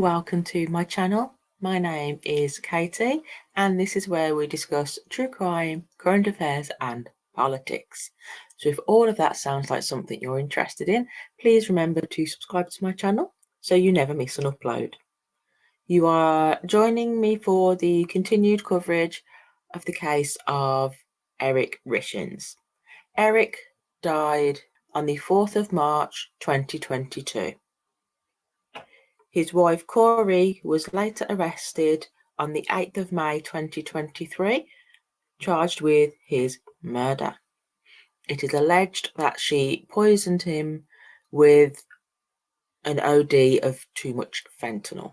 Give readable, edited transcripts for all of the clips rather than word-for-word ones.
welcome to my channel. My name is Katie and this is where we discuss true crime, current affairs and politics. So if all of that sounds like something you're interested in, please remember to subscribe to my channel so you never miss an upload. You are joining me for the continued coverage of the case of Eric Richins. Eric died on the 4th of March 2022. His wife Kouri was later arrested on the 8th of May 2023, charged with his murder. It is alleged that she poisoned him with an OD of too much fentanyl,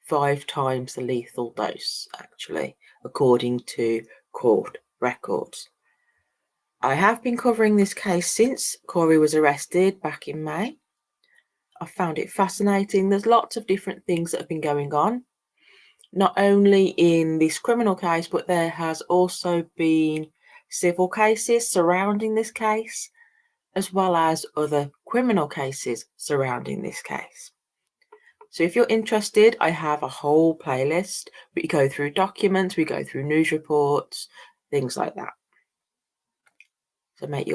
5 times the lethal dose, actually, according to court records. I have been covering this case since Kouri was arrested back in May. I found it fascinating. There's lots of different things that have been going on, not only in this criminal case, but there has also been civil cases surrounding this case, as well as other criminal cases surrounding this case. So if you're interested, I have a whole playlist. We go through documents, we go through news reports, things like that. So make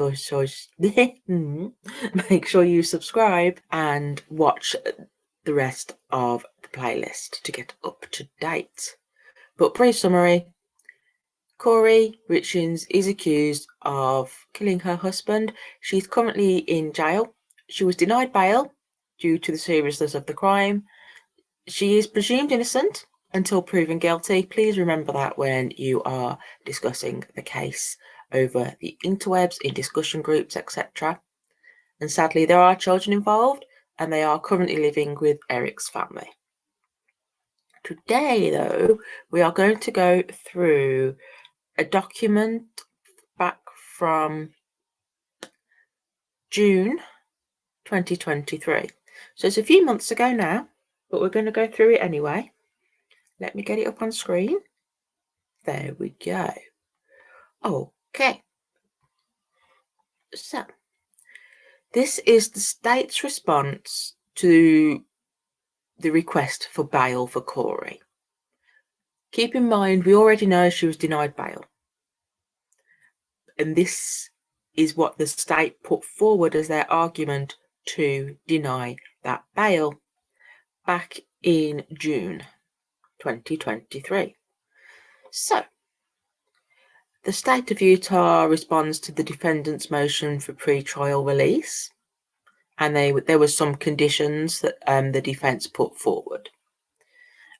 sure you subscribe and watch the rest of the playlist to get up to date. But brief summary, Kouri Richins is accused of killing her husband. She's currently in jail. She was denied bail due to the seriousness of the crime. She is presumed innocent until proven guilty. Please remember that when you are discussing the case over the interwebs, in discussion groups, etc. And sadly, there are children involved, and they are currently living with Eric's family. Today, though, we are going to go through a document back from June 2023. So it's a few months ago now, but we're going to go through it anyway. Let me get it up on screen. There we go. Okay. So, this is the state's response to the request for bail for Kouri. Keep in mind, we already know she was denied bail. And this is what the state put forward as their argument to deny that bail back in June 2023. So, the state of Utah responds to the defendant's motion for pre-trial release, and there were some conditions that the defense put forward.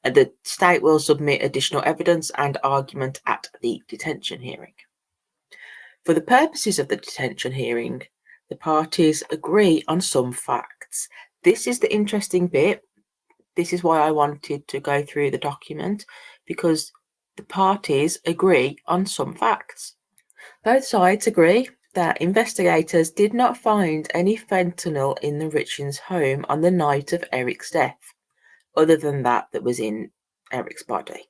And the state will submit additional evidence and argument at the detention hearing. For the purposes of the detention hearing, the parties agree on some facts. This is the interesting bit. This is why I wanted to go through the document, because the parties agree on some facts. Both sides agree that investigators did not find any fentanyl in the Richins home on the night of Eric's death, other than that was in Eric's body.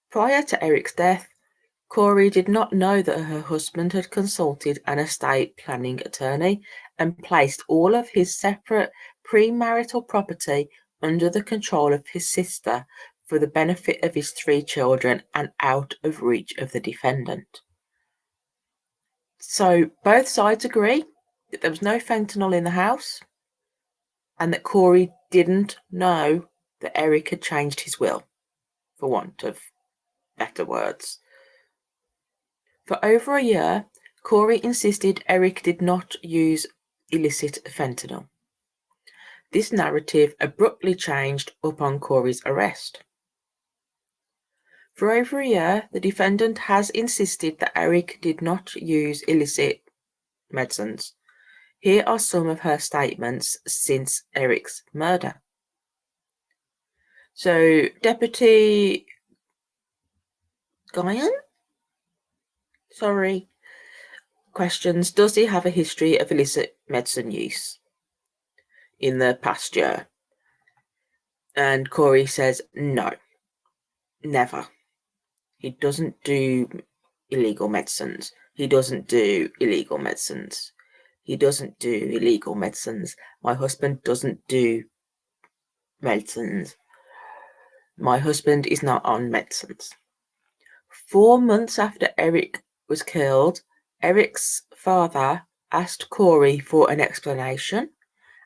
Prior to Eric's death, Kouri did not know that her husband had consulted an estate planning attorney and placed all of his separate premarital property under the control of his sister for the benefit of his 3 children and out of reach of the defendant. So both sides agree that there was no fentanyl in the house and that Kouri didn't know that Eric had changed his will, for want of better words. For over a year, Kouri insisted Eric did not use illicit fentanyl. This narrative abruptly changed upon Kouri's arrest. For over a year, the defendant has insisted that Eric did not use illicit medicines. Here are some of her statements since Eric's murder. So, Deputy Guyan? Questions. Does he have a history of illicit medicine use in the past year? And Kouri says, no, never. He doesn't do illegal medicines. He doesn't do illegal medicines. He doesn't do illegal medicines. My husband doesn't do medicines. My husband is not on medicines. 4 months after Eric was killed, Eric's father asked Kouri for an explanation,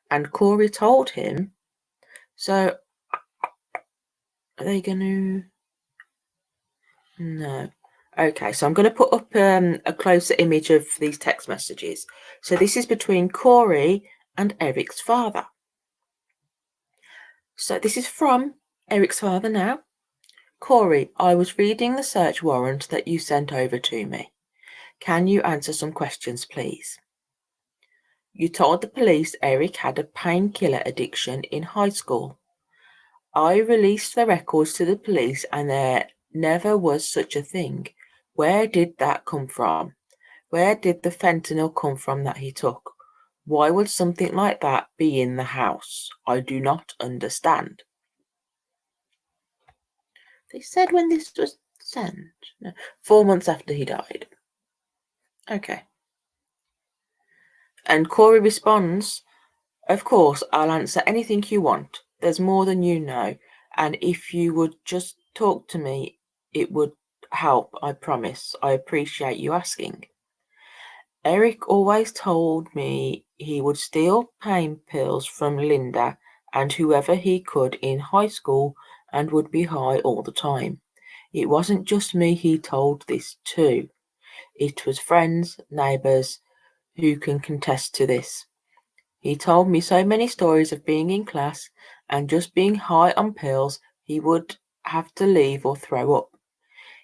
and Kouri told him. So, are they going to... No. Okay, so I'm going to put up a closer image of these text messages. So this is between Kouri and Eric's father. So this is from Eric's father now. Kouri, I was reading the search warrant that you sent over to me. Can you answer some questions, please? You told the police Eric had a painkiller addiction in high school. I released the records to the police and there never was such a thing. Where did that come from? Where did the fentanyl come from that he took? Why would something like that be in the house? I do not understand. They said when this was sent. No, 4 months after he died. Okay. And Kouri responds, of course, I'll answer anything you want. There's more than you know. And if you would just talk to me, it would help, I promise. I appreciate you asking. Eric always told me he would steal pain pills from Linda and whoever he could in high school and would be high all the time. It wasn't just me he told this to. It was friends, neighbours who can contest to this. He told me so many stories of being in class and just being high on pills he would have to leave or throw up.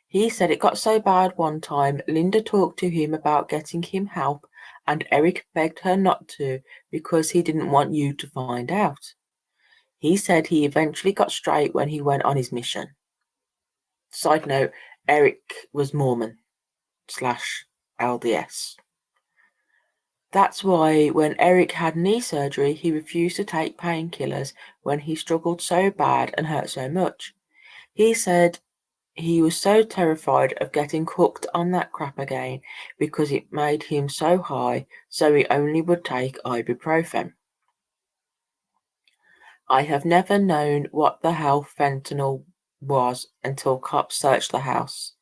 He said it got so bad one time, Linda talked to him about getting him help, and Eric begged her not to because he didn't want you to find out. He said he eventually got straight when he went on his mission. Side note, Eric was Mormon / LDS. That's why when Eric had knee surgery, he refused to take painkillers when he struggled so bad and hurt so much. He said he was so terrified of getting hooked on that crap again because it made him so high, so he only would take ibuprofen. I have never known what the hell fentanyl was until cops searched the house.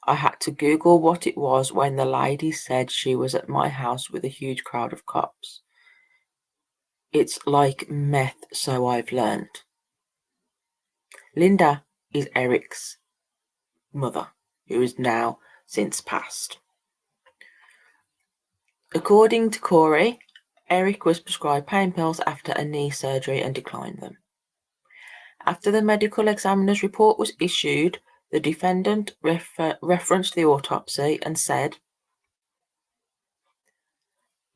I had to Google what it was when the lady said she was at my house with a huge crowd of cops. It's like meth, so I've learned. Linda is Eric's mother, who is now since passed. According to Kouri, Eric was prescribed pain pills after a knee surgery and declined them. After the medical examiner's report was issued, the defendant referenced the autopsy and said,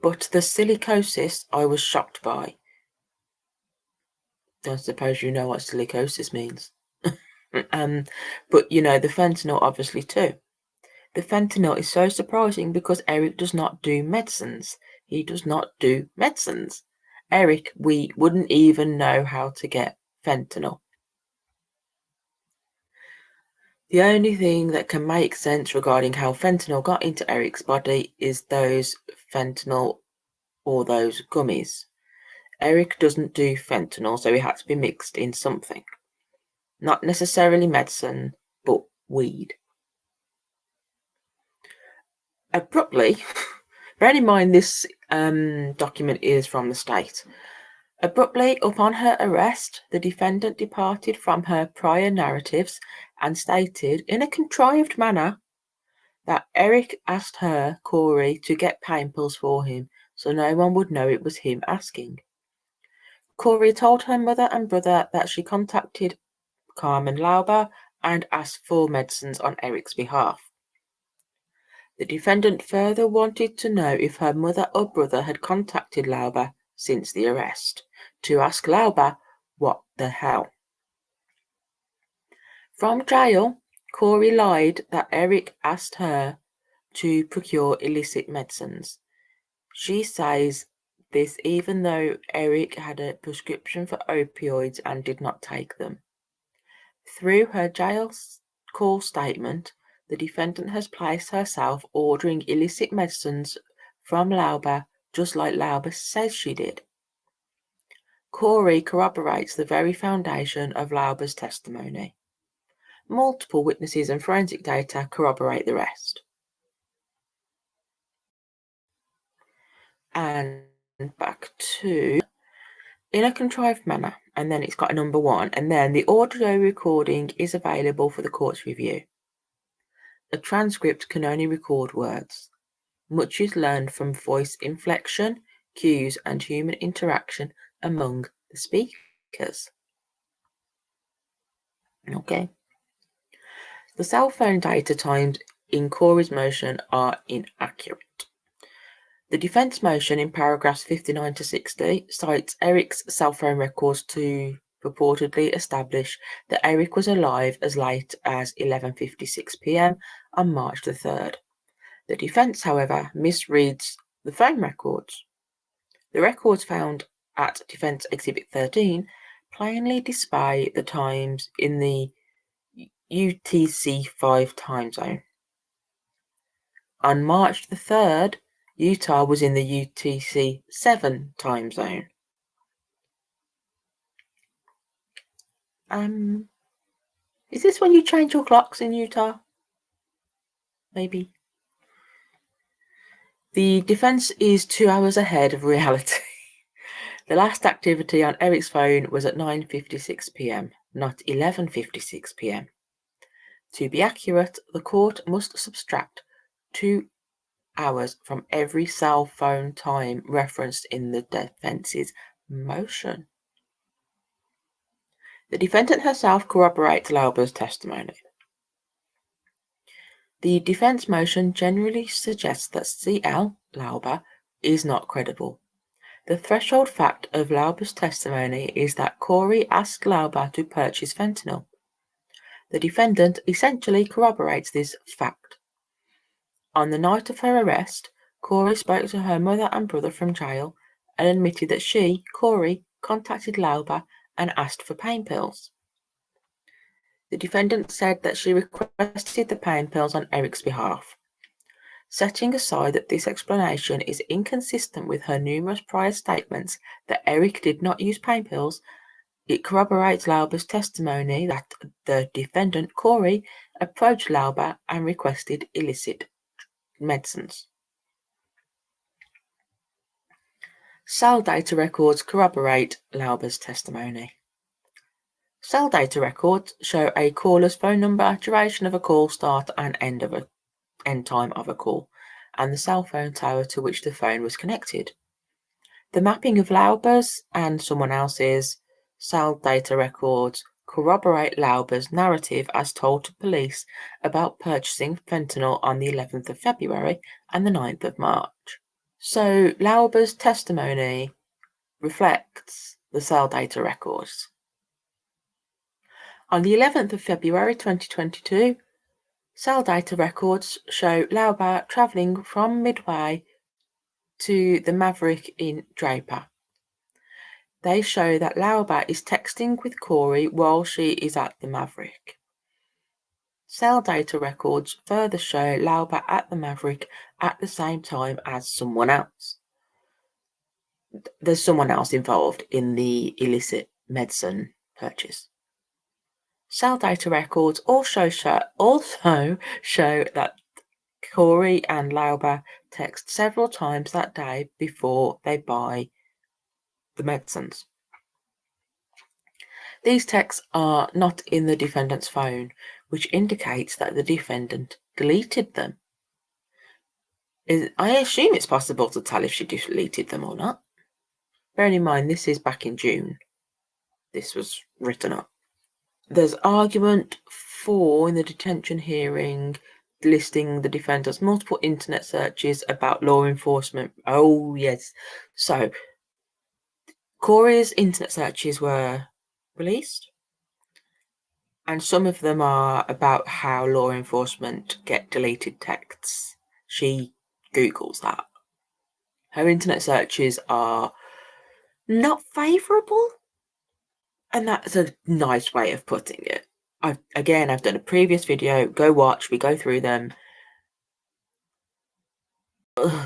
but the silicosis I was shocked by. Don't suppose you know what silicosis means. But you know, the fentanyl obviously too. The fentanyl is so surprising because Eric does not do medicines. He does not do medicines. Eric, we wouldn't even know how to get fentanyl. The only thing that can make sense regarding how fentanyl got into Eric's body is those fentanyl or those gummies. Eric doesn't do fentanyl, so it had to be mixed in something. Not necessarily medicine, but weed. Abruptly, bearing in mind this document is from the state. Abruptly, upon her arrest, the defendant departed from her prior narratives and stated, in a contrived manner, that Eric asked her, Kouri, to get pain pills for him, so no one would know it was him asking. Kouri told her mother and brother that she contacted Carmen Lauber and asked for medicines on Eric's behalf. The defendant further wanted to know if her mother or brother had contacted Lauber since the arrest, to ask Lauber what the hell. From jail, Kouri lied that Eric asked her to procure illicit medicines. She says this even though Eric had a prescription for opioids and did not take them. Through her jail call statement, the defendant has placed herself ordering illicit medicines from Lauber, just like Lauber says she did. Kouri corroborates the very foundation of Lauber's testimony. Multiple witnesses and forensic data corroborate the rest. And back to in a contrived manner, and then it's got a number 1, and then the audio recording is available for the court's review. A transcript can only record words. Much is learned from voice inflection, cues, and human interaction among the speakers. Okay. The cell phone data timed in Kouri's motion are inaccurate. The defence motion in paragraphs 59 to 60 cites Eric's cell phone records to purportedly establish that Eric was alive as late as 11:56 p.m. on March the 3rd. The defence, however, misreads the phone records. The records found at Defence Exhibit 13 plainly display the times in the UTC-5 time zone. On March the 3rd, Utah was in the UTC-7 time zone. Is this when you change your clocks in Utah? Maybe. The defense is 2 hours ahead of reality. The last activity on Eric's phone was at 9:56 p.m., not 11:56 p.m. To be accurate, the court must subtract 2 hours from every cell phone time referenced in the defense's motion. The defendant herself corroborates Lauber's testimony. The defense motion generally suggests that C.L. Lauber is not credible. The threshold fact of Lauber's testimony is that Kouri asked Lauber to purchase fentanyl. The defendant essentially corroborates this fact. On the night of her arrest, Kouri spoke to her mother and brother from jail and admitted that she, Kouri, contacted Lauber and asked for pain pills. The defendant said that she requested the pain pills on Eric's behalf. Setting aside that this explanation is inconsistent with her numerous prior statements that Eric did not use pain pills, it corroborates Lauber's testimony that the defendant, Kouri, approached Lauber and requested illicit medicines. Cell data records corroborate Lauber's testimony. Cell data records show a caller's phone number, duration of a call, start and end time of a call, and the cell phone tower to which the phone was connected. The mapping of Lauber's and someone else's cell data records corroborate Lauber's narrative as told to police about purchasing fentanyl on the 11th of February and the 9th of March. So Lauber's testimony reflects the cell data records. On the 11th of February 2022, cell data records show Lauber travelling from Midway to the Maverick in Draper. They show that Lauber is texting with Kouri while she is at the Maverick. Cell data records further show Lauber at the Maverick at the same time as someone else. There's someone else involved in the illicit medicine purchase. Cell data records also show that Kouri and Lauber text several times that day before they buy the medicines. These texts are not in the defendant's phone, which indicates that the defendant deleted them. I assume it's possible to tell if she deleted them or not. Bearing in mind, this is back in June. This was written up. There's argument in the detention hearing listing the defendant's multiple internet searches about law enforcement. Oh, yes. So, Kouri's internet searches were released, and some of them are about how law enforcement get deleted texts. She Googles that. Her internet searches are not favourable, and that's a nice way of putting it. I've done a previous video. Go watch. We go through them.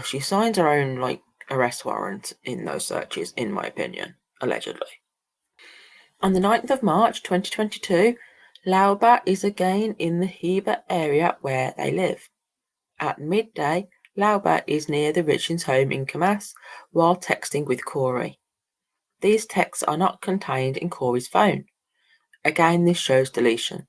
She signs her own arrest warrant in those searches, in my opinion. allegedly. On the 9th of March 2022, Lauber is again in the Heber area where they live. At midday, Lauber is near the Richins home in Camas while texting with Kouri. These texts are not contained in Kouri's phone. Again, this shows deletion.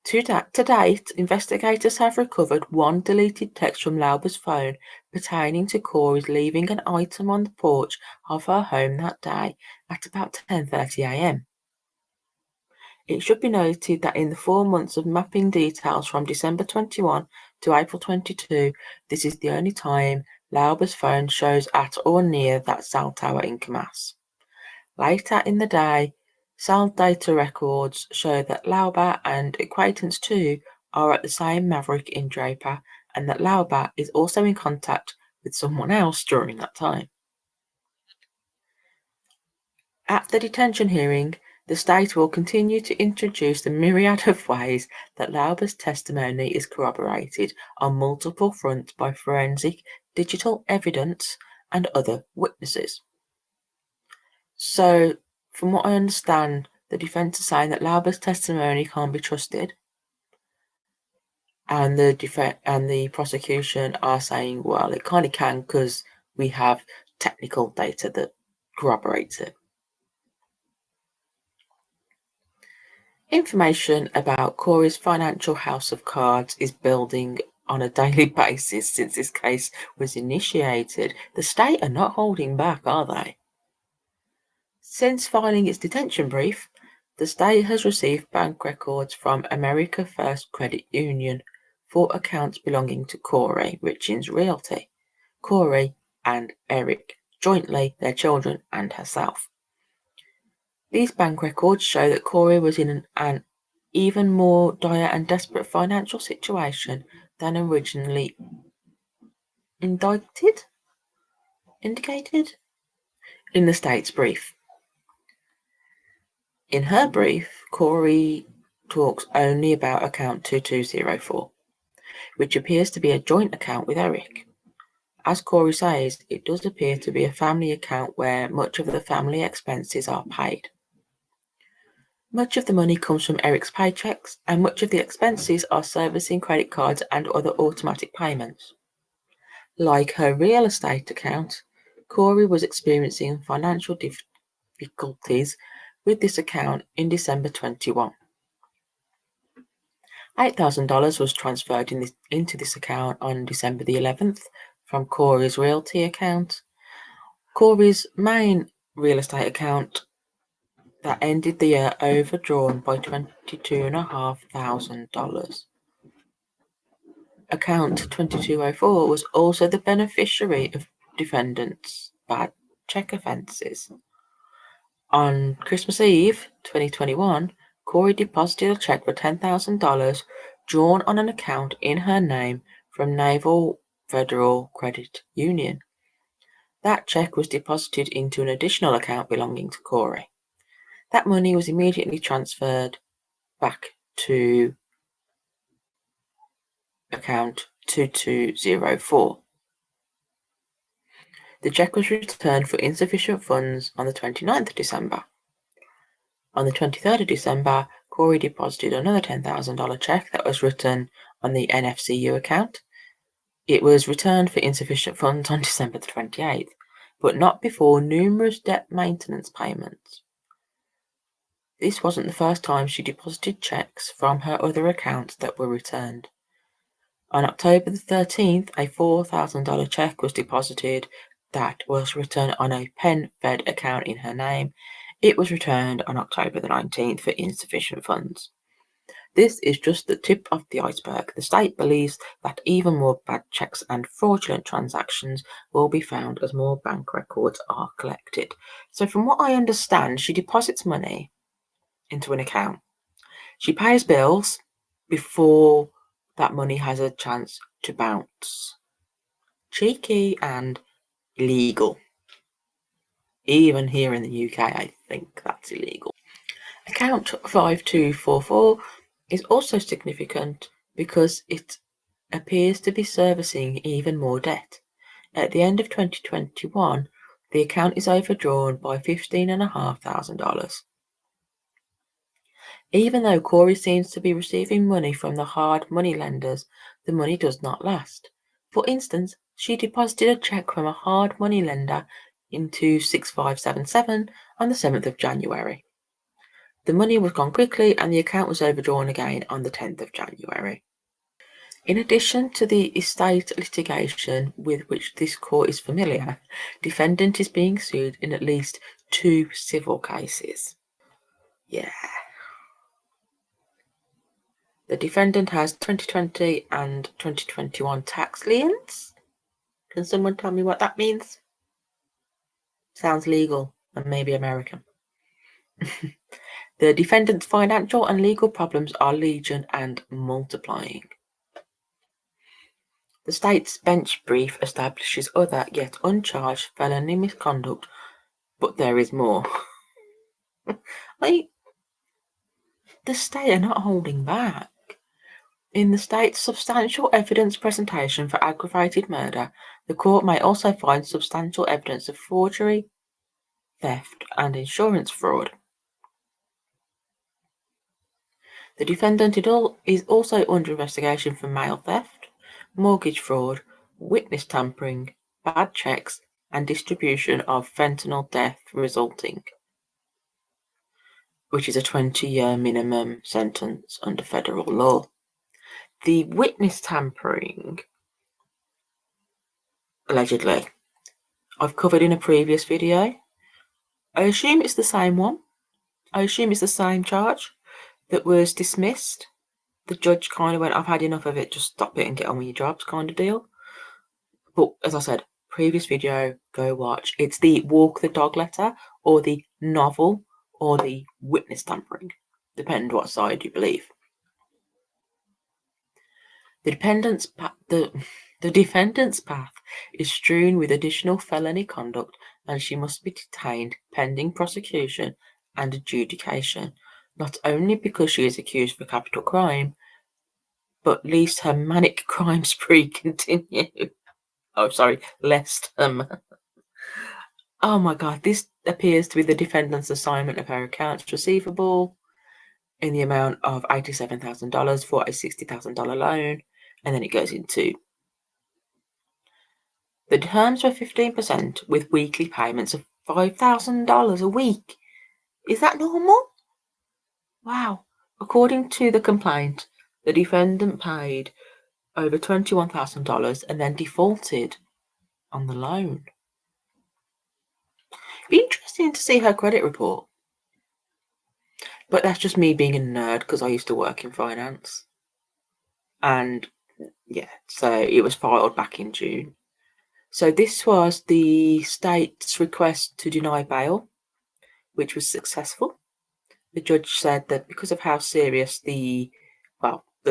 To date, investigators have recovered one deleted text from Lauber's phone pertaining to Kouri's leaving an item on the porch of her home that day at about 10:30 a.m. It should be noted that in the 4 months of mapping details from December 21 to April 22, this is the only time Lauber's phone shows at or near that cell tower in Camas. Later in the day, cell data records show that Lauber and acquaintance 2 are at the same Maverick in Draper, and that Lauber is also in contact with someone else during that time. At the detention hearing, the state will continue to introduce the myriad of ways that Lauber's testimony is corroborated on multiple fronts by forensic, digital evidence, and other witnesses. So, from what I understand, the defence is saying that Lauber's testimony can't be trusted, and the prosecution are saying, well, it kind of can because we have technical data that corroborates it. Information about Kouri's financial house of cards is building on a daily basis since this case was initiated. The state are not holding back, are they? Since filing its detention brief, the state has received bank records from America First Credit Union for accounts belonging to Kouri Richins Realty, Kouri and Eric, jointly their children and herself. These bank records show that Kouri was in an even more dire and desperate financial situation than originally indicated in the state's brief. In her brief, Kouri talks only about account 2204, which appears to be a joint account with Eric. As Kouri says, it does appear to be a family account where much of the family expenses are paid. Much of the money comes from Eric's paychecks, and much of the expenses are servicing credit cards and other automatic payments. Like her real estate account, Kouri was experiencing financial difficulties with this account in December 21. $8,000 was transferred into this account on December the 11th from Kouri's realty account. Kouri's main real estate account that ended the year overdrawn by $22,500. Account 2204 was also the beneficiary of defendants' bad check offences. On Christmas Eve 2021, Kouri deposited a check for $10,000 drawn on an account in her name from Naval Federal Credit Union. That check was deposited into an additional account belonging to Kouri. That money was immediately transferred back to account 2204. The check was returned for insufficient funds on the 29th of December. On the 23rd of December, Kouri deposited another $10,000 check that was written on the NFCU account. It was returned for insufficient funds on December the 28th, but not before numerous debt maintenance payments. This wasn't the first time she deposited checks from her other accounts that were returned. On October the 13th, a $4,000 check was deposited that was returned on a PenFed account in her name. It was returned on October the 19th for insufficient funds. This is just the tip of the iceberg. The state believes that even more bad checks and fraudulent transactions will be found as more bank records are collected. So from what I understand, she deposits money into an account. She pays bills before that money has a chance to bounce. Cheeky and illegal. Even here in the UK, I think that's illegal. Account 5244 is also significant because it appears to be servicing even more debt. At the end of 2021, The account is overdrawn by $15,500. Even though Kouri seems to be receiving money from the hard money lenders, the money does not last. For instance, she deposited a cheque from a hard money lender into 6577 on the 7th of January. The money was gone quickly and the account was overdrawn again on the 10th of January. In addition to the estate litigation with which this court is familiar, defendant is being sued in at least 2 civil cases. Yeah. The defendant has 2020 and 2021 tax liens. Can someone tell me what that means? Sounds legal and maybe American. The defendant's financial and legal problems are legion and multiplying. The state's bench brief establishes other yet uncharged felony misconduct, but there is more. Like, the state are not holding back. In the state's substantial evidence presentation for aggravated murder, the court may also find substantial evidence of forgery, theft, and insurance fraud. The defendant is also under investigation for mail theft, mortgage fraud, witness tampering, bad checks, and distribution of fentanyl death resulting, which is a 20-year minimum sentence under federal law. The witness tampering, allegedly, I've covered in a previous video. I assume it's the same one. I assume it's the same charge that was dismissed. The judge kind of went, I've had enough of it, just stop it and get on with your jobs kind of deal. But as I said, previous video, go watch. It's the walk the dog letter or the novel or the witness tampering, depend what side you believe. The defendant's path is strewn with additional felony conduct, and she must be detained pending prosecution and adjudication, not only because she is accused of a capital crime, but lest her manic crime spree continue. Oh my God, this appears to be the defendant's assignment of her accounts receivable in the amount of $87,000 for a $60,000 loan, and then it goes into the terms were 15% with weekly payments of $5,000 a week. Is that normal? Wow. According to the complaint, the defendant paid over $21,000 and then defaulted on the loan. Be interesting to see her credit report. But that's just me being a nerd because I used to work in finance. And yeah, so it was filed back in June. So this was the state's request to deny bail, which was successful. The judge said that because of how serious the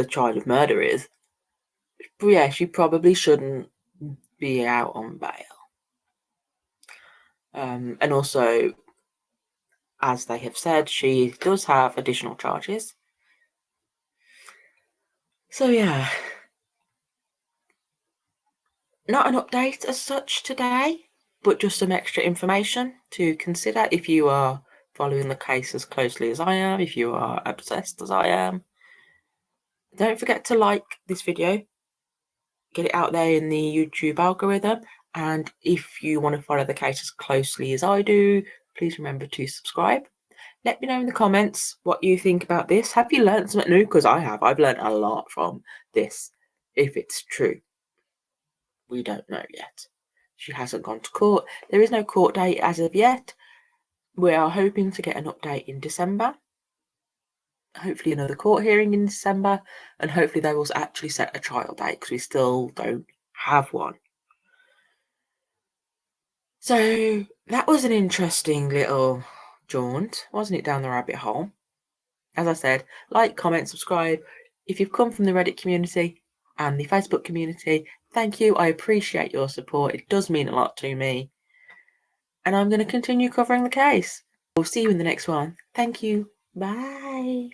charge of murder is, yeah, she probably shouldn't be out on bail. And also, as they have said, she does have additional charges. So yeah, not an update as such today, but just some extra information to consider if you are following the case as closely as I am, if you are obsessed as I am. Don't forget to like this video, get it out there in the YouTube algorithm, and if you want to follow the case as closely as I do, please remember to subscribe. Let me know in the comments what you think about this. Have you learned something new? Because I have. I've learned a lot from this, if it's true. We don't know yet. She hasn't gone to court. There is no court date as of yet. We are hoping to get an update in December. Hopefully another court hearing in December. And hopefully they will actually set a trial date because we still don't have one. So that was an interesting little jaunt, wasn't it, down the rabbit hole? As I said, like, comment, subscribe. If you've come from the Reddit community and the Facebook community, thank you. I appreciate your support. It does mean a lot to me. And I'm going to continue covering the case. We'll see you in the next one. Thank you. Bye.